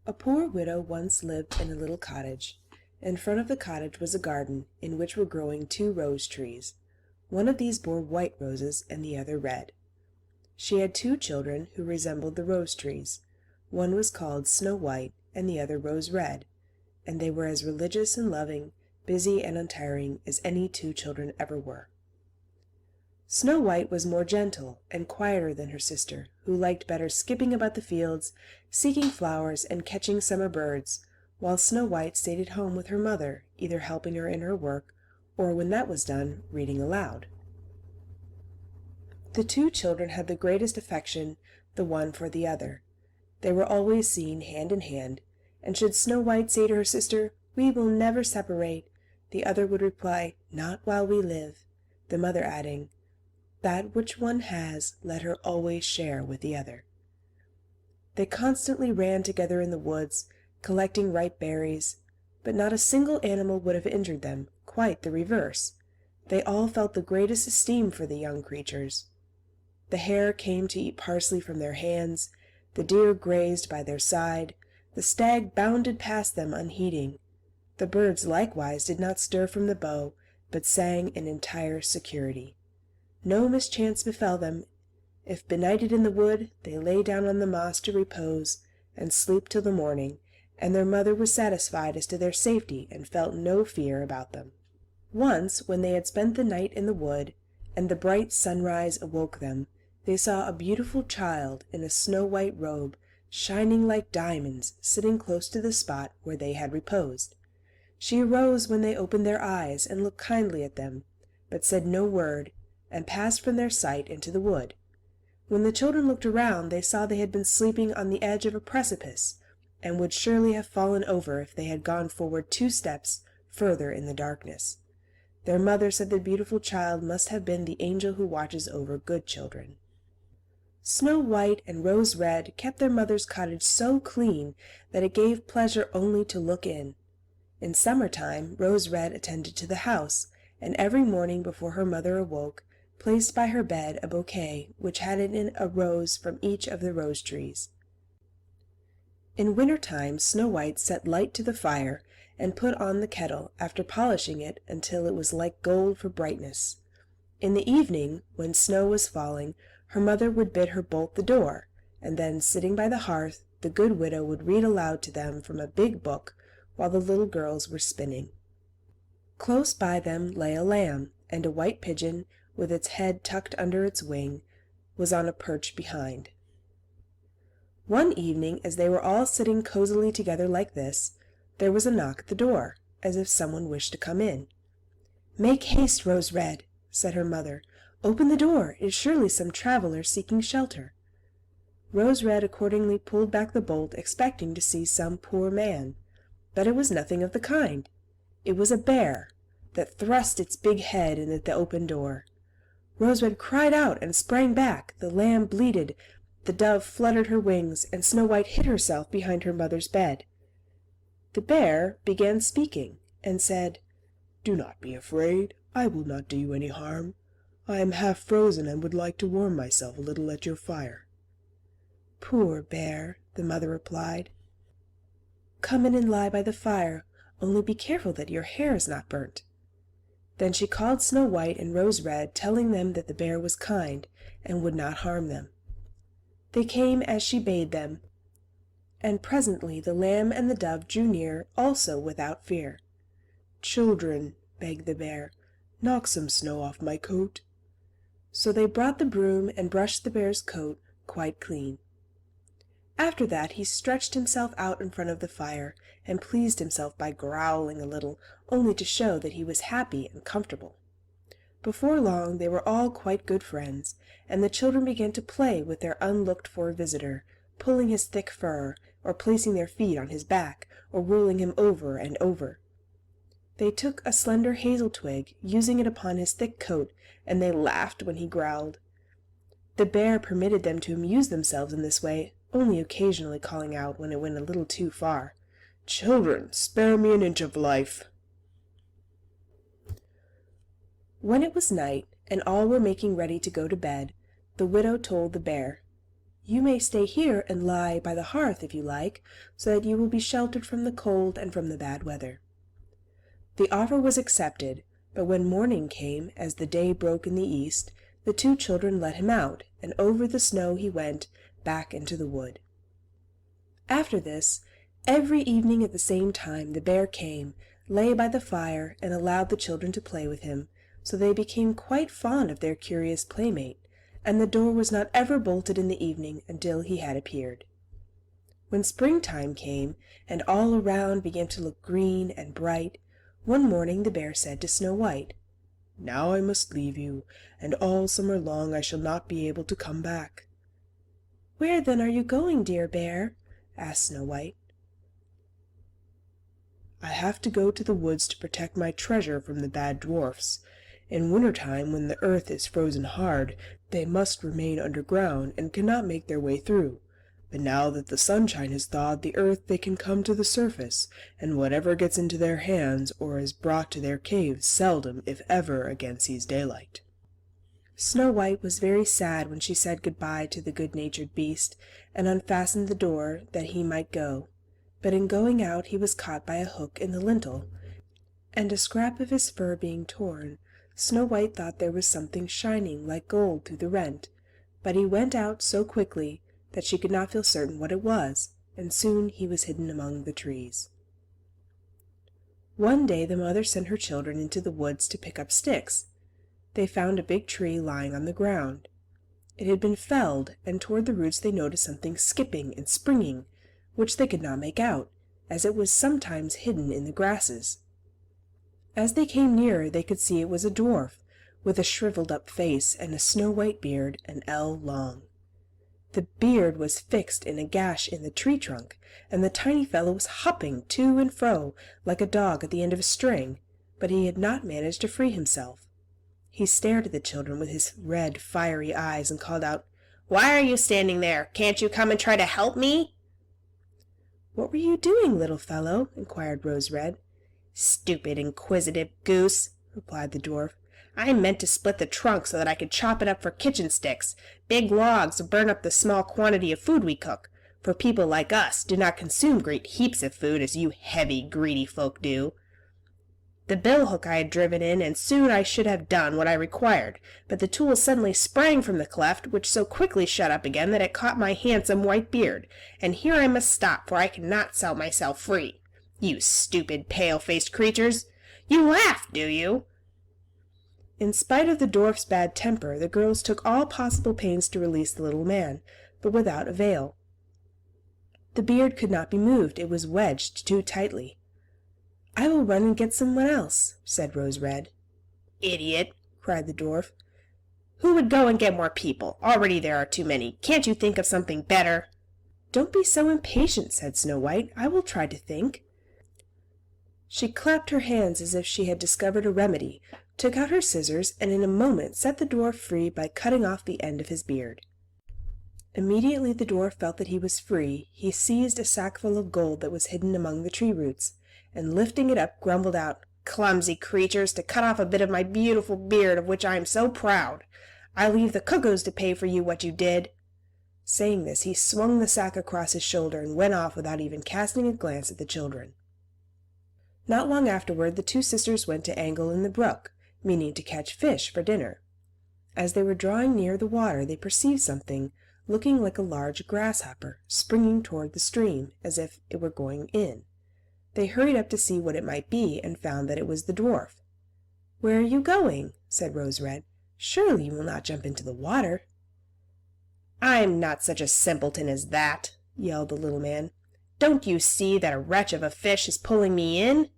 A poor widow once lived in a little cottage. In front of the cottage was a garden, in which were growing 2 rose trees. One of these bore white roses, and the other red. She had 2 children who resembled the rose trees. One was called Snow White, and the other Rose Red, and they were as religious and loving, busy and untiring as any 2 children ever were. Snow White was more gentle and quieter than her sister, who liked better skipping about the fields, seeking flowers, and catching summer birds, while Snow White stayed at home with her mother, either helping her in her work, or when that was done, reading aloud. The 2 children had the greatest affection the one for the other. They were always seen hand in hand, and should Snow White say to her sister, "We will never separate," the other would reply, "Not while we live," the mother adding, "That which one has, let her always share with the other." They constantly ran together in the woods, collecting ripe berries, but not a single animal would have injured them, quite the reverse. They all felt the greatest esteem for the young creatures. The hare came to eat parsley from their hands, the deer grazed by their side, the stag bounded past them unheeding. The birds likewise did not stir from the bough, but sang in entire security. No mischance befell them. If benighted in the wood, they lay down on the moss to repose and sleep till the morning, and their mother was satisfied as to their safety and felt no fear about them. Once, when they had spent the night in the wood, and the bright sunrise awoke them, they saw a beautiful child in a snow-white robe, shining like diamonds, sitting close to the spot where they had reposed. She arose when they opened their eyes and looked kindly at them, but said no word, and passed from their sight into the wood. When the children looked around, they saw they had been sleeping on the edge of a precipice, and would surely have fallen over if they had gone forward 2 steps further in the darkness. Their mother said the beautiful child must have been the angel who watches over good children. Snow White and Rose Red kept their mother's cottage so clean that it gave pleasure only to look in. In summer time, Rose Red attended to the house, and every morning before her mother awoke, placed by her bed a bouquet which had in it a rose from each of the rose trees. In winter time, Snow White set light to the fire and put on the kettle, after polishing it until it was like gold for brightness. In the evening, when snow was falling, her mother would bid her bolt the door, and then, sitting by the hearth, the good widow would read aloud to them from a big book while the little girls were spinning. Close by them lay a lamb, and a white pigeon, with its head tucked under its wing, was on a perch behind. One evening, as they were all sitting cosily together like this, there was a knock at the door, as if someone wished to come in. "Make haste, Rose Red," said her mother. "Open the door. It is surely some traveller seeking shelter." Rose Red accordingly pulled back the bolt, expecting to see some poor man, but it was nothing of the kind. It was a bear that thrust its big head in at the open door. Rose Red cried out and sprang back, the lamb bleated, the dove fluttered her wings, and Snow White hid herself behind her mother's bed. The bear began speaking, and said, "Do not be afraid. I will not do you any harm. I am half frozen and would like to warm myself a little at your fire." "Poor bear," the mother replied. "Come in and lie by the fire, only be careful that your hair is not burnt." Then she called Snow White and Rose Red, telling them that the bear was kind and would not harm them. They came as she bade them, and presently the lamb and the dove drew near also without fear. "Children," begged the bear, "knock some snow off my coat." So they brought the broom and brushed the bear's coat quite clean. After that he stretched himself out in front of the fire, and pleased himself by growling a little, only to show that he was happy and comfortable. Before long they were all quite good friends, and the children began to play with their unlooked-for visitor, pulling his thick fur, or placing their feet on his back, or rolling him over and over. They took a slender hazel twig, using it upon his thick coat, and they laughed when he growled. The bear permitted them to amuse themselves in this way, only occasionally calling out, when it went a little too far, "Children, spare me an inch of life." When it was night, and all were making ready to go to bed, the widow told the bear, You may stay here and lie by the hearth if you like, so that you will be sheltered from the cold and from the bad weather." The offer was accepted, but when morning came, as the day broke in the east, the two children let him out, and over the snow he went, back into the wood. After this, every evening at the same time the bear came, lay by the fire, and allowed the children to play with him, so they became quite fond of their curious playmate, and the door was not ever bolted in the evening until he had appeared. When springtime came, and all around began to look green and bright, one morning the bear said to Snow White, "Now I must leave you, and all summer long I shall not be able to come back." "Where then are you going, dear bear?" asked Snow White. "I have to go to the woods to protect my treasure from the bad dwarfs. In winter time, when the earth is frozen hard, they must remain underground and cannot make their way through. But now that the sunshine has thawed the earth, they can come to the surface, and whatever gets into their hands or is brought to their caves seldom, if ever, again sees daylight." Snow White was very sad when she said good-bye to the good-natured beast, and unfastened the door that he might go. But in going out he was caught by a hook in the lintel, and a scrap of his fur being torn, Snow White thought there was something shining like gold through the rent, but he went out so quickly that she could not feel certain what it was, and soon he was hidden among the trees. One day the mother sent her children into the woods to pick up sticks. They found a big tree lying on the ground. It had been felled, and toward the roots they noticed something skipping and springing, which they could not make out, as it was sometimes hidden in the grasses. As they came nearer they could see it was a dwarf, with a shriveled-up face and a snow-white beard an ell long. The beard was fixed in a gash in the tree trunk, and the tiny fellow was hopping to and fro like a dog at the end of a string, but he had not managed to free himself. He stared at the children with his red, fiery eyes and called out, "Why are you standing there? Can't you come and try to help me?" "What were you doing, little fellow?" inquired Rose Red. "Stupid, inquisitive goose," replied the dwarf. "I meant to split the trunk so that I could chop it up for kitchen sticks, big logs to burn up the small quantity of food we cook, for people like us do not consume great heaps of food as you heavy, greedy folk do. The billhook I had driven in, and soon I should have done what I required, but the tool suddenly sprang from the cleft, which so quickly shut up again that it caught my handsome white beard, and here I must stop, for I cannot sell myself free. You stupid, pale-faced creatures! You laugh, do you?" In spite of the dwarf's bad temper, the girls took all possible pains to release the little man, but without avail. The beard could not be moved, it was wedged too tightly. "I will run and get someone else," said Rose Red. "Idiot!" cried the dwarf. "Who would go and get more people? Already there are too many. Can't you think of something better?" "Don't be so impatient," said Snow White. "I will try to think." She clapped her hands as if she had discovered a remedy, took out her scissors, and in a moment set the dwarf free by cutting off the end of his beard. Immediately the dwarf felt that he was free, he seized a sackful of gold that was hidden among the tree roots, and lifting it up grumbled out, "Clumsy creatures, to cut off a bit of my beautiful beard of which I am so proud! I leave the cuckoos to pay for you what you did." Saying this, he swung the sack across his shoulder and went off without even casting a glance at the children. Not long afterward the two sisters went to angle in the brook, meaning to catch fish for dinner. As they were drawing near the water they perceived something, looking like a large grasshopper, springing toward the stream, as if it were going in. They hurried up to see what it might be, and found that it was the dwarf. "Where are you going?" said Rose Red. "Surely you will not jump into the water." "I'm not such a simpleton as that," yelled the little man. "Don't you see that a wretch of a fish is pulling me in?"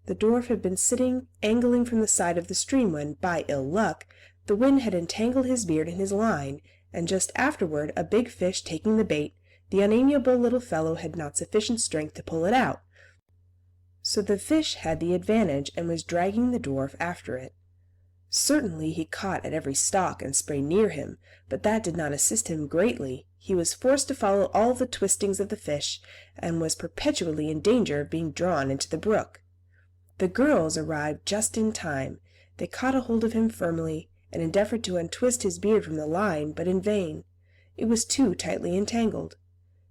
The dwarf had been sitting angling from the side of the stream when, by ill luck, the wind had entangled his beard in his line, and just afterward, a big fish taking the bait, the unamiable little fellow had not sufficient strength to pull it out. So the fish had the advantage, and was dragging the dwarf after it. Certainly he caught at every stalk and spray near him, but that did not assist him greatly. He was forced to follow all the twistings of the fish, and was perpetually in danger of being drawn into the brook. The girls arrived just in time. They caught a hold of him firmly, and endeavored to untwist his beard from the line, but in vain. It was too tightly entangled.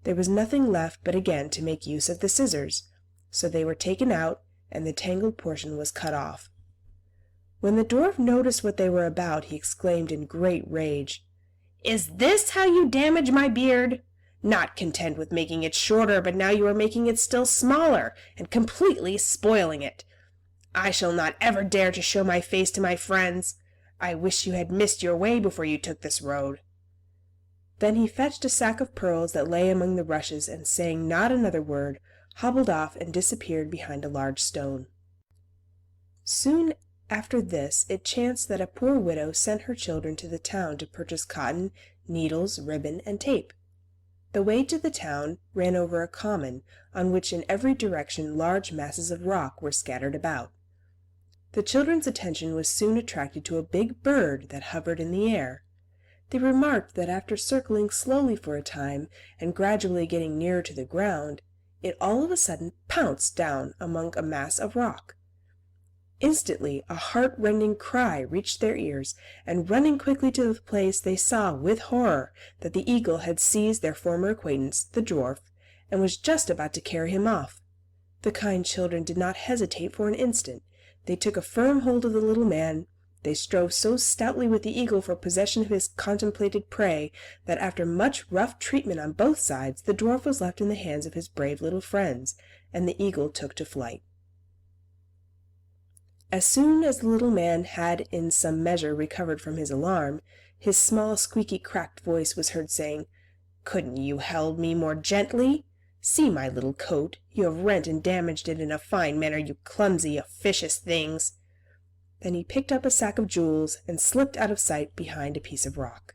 There was nothing left but again to make use of the scissors, so they were taken out, and the tangled portion was cut off. When the dwarf noticed what they were about, he exclaimed in great rage, "Is this how you damage my beard? Not content with making it shorter, but now you are making it still smaller, and completely spoiling it. I shall not ever dare to show my face to my friends. I wish you had missed your way before you took this road." Then he fetched a sack of pearls that lay among the rushes, and saying not another word, hobbled off and disappeared behind a large stone. Soon after this it chanced that a poor widow sent her children to the town to purchase cotton, needles, ribbon, and tape. The way to the town ran over a common, on which in every direction large masses of rock were scattered about. The children's attention was soon attracted to a big bird that hovered in the air. They remarked that after circling slowly for a time, and gradually getting nearer to the ground, it all of a sudden pounced down among a mass of rock. Instantly a heart-rending cry reached their ears, and running quickly to the place, they saw with horror that the eagle had seized their former acquaintance, the dwarf, and was just about to carry him off. The kind children did not hesitate for an instant. They took a firm hold of the little man. They strove so stoutly with the eagle for possession of his contemplated prey that after much rough treatment on both sides, the dwarf was left in the hands of his brave little friends, and the eagle took to flight. As soon as the little man had in some measure recovered from his alarm, his small, squeaky, cracked voice was heard saying, "Couldn't you held me more gently? See my little coat. You have rent and damaged it in a fine manner, you clumsy, officious things." Then he picked up a sack of jewels and slipped out of sight behind a piece of rock.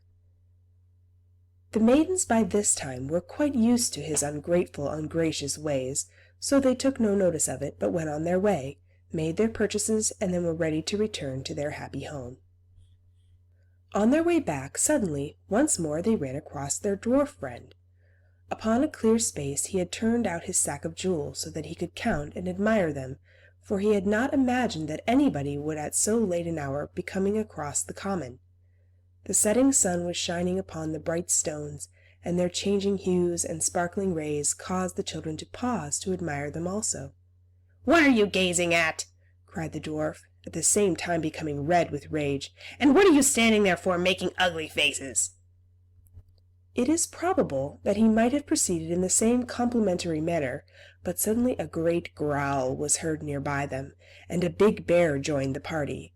The maidens by this time were quite used to his ungrateful, ungracious ways, so they took no notice of it, but went on their way, made their purchases, and then were ready to return to their happy home. On their way back, suddenly, once more they ran across their dwarf friend. Upon a clear space he had turned out his sack of jewels, so that he could count and admire them, for he had not imagined that anybody would at so late an hour be coming across the common. The setting sun was shining upon the bright stones, and their changing hues and sparkling rays caused the children to pause to admire them also. "What are you gazing at?" cried the dwarf, at the same time becoming red with rage. "And what are you standing there for, making ugly faces?" It is probable that he might have proceeded in the same complimentary manner, but suddenly a great growl was heard near by them, and a big bear joined the party.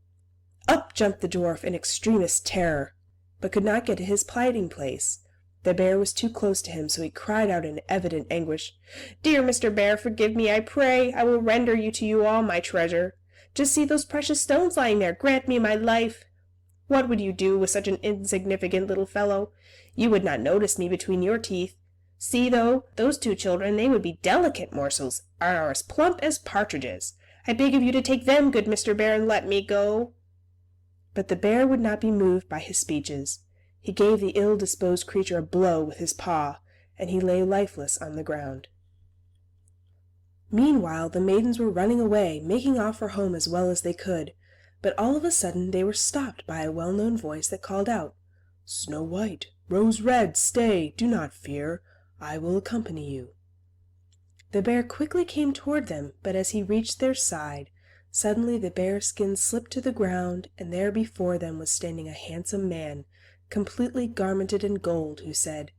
Up jumped the dwarf in extremest terror, but could not get to his hiding place. The bear was too close to him, so he cried out in evident anguish, "Dear Mr. Bear, forgive me, I pray. I will render to you all my treasure. Just see those precious stones lying there. Grant me my life. What would you do with such an insignificant little fellow? You would not notice me between your teeth. See, though, those two children, they would be delicate morsels, are as plump as partridges. I beg of you to take them, good Mr. Bear, and let me go." But the bear would not be moved by his speeches. He gave the ill-disposed creature a blow with his paw, and he lay lifeless on the ground. Meanwhile the maidens were running away, making off for home as well as they could, but all of a sudden they were stopped by a well-known voice that called out, "Snow White, Rose Red, stay, do not fear, I will accompany you." The bear quickly came toward them, but as he reached their side, suddenly the bear's skin slipped to the ground, and there before them was standing a handsome man, completely garmented in gold, who said,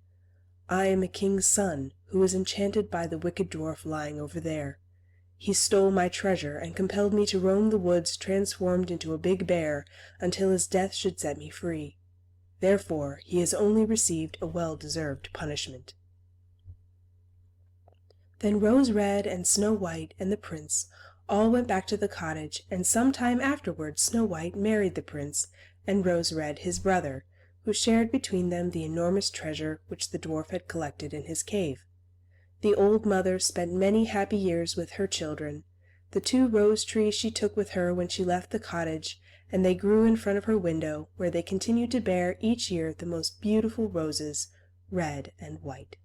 "I am a king's son, who was enchanted by the wicked dwarf lying over there. He stole my treasure, and compelled me to roam the woods transformed into a big bear, until his death should set me free. Therefore he has only received a well-deserved punishment." Then Rose Red and Snow White and the prince all went back to the cottage, and some time afterward Snow White married the prince, and Rose Red his brother, who shared between them the enormous treasure which the dwarf had collected in his cave. The old mother spent many happy years with her children. The 2 rose trees she took with her when she left the cottage, and they grew in front of her window, where they continued to bear each year the most beautiful roses, red and white.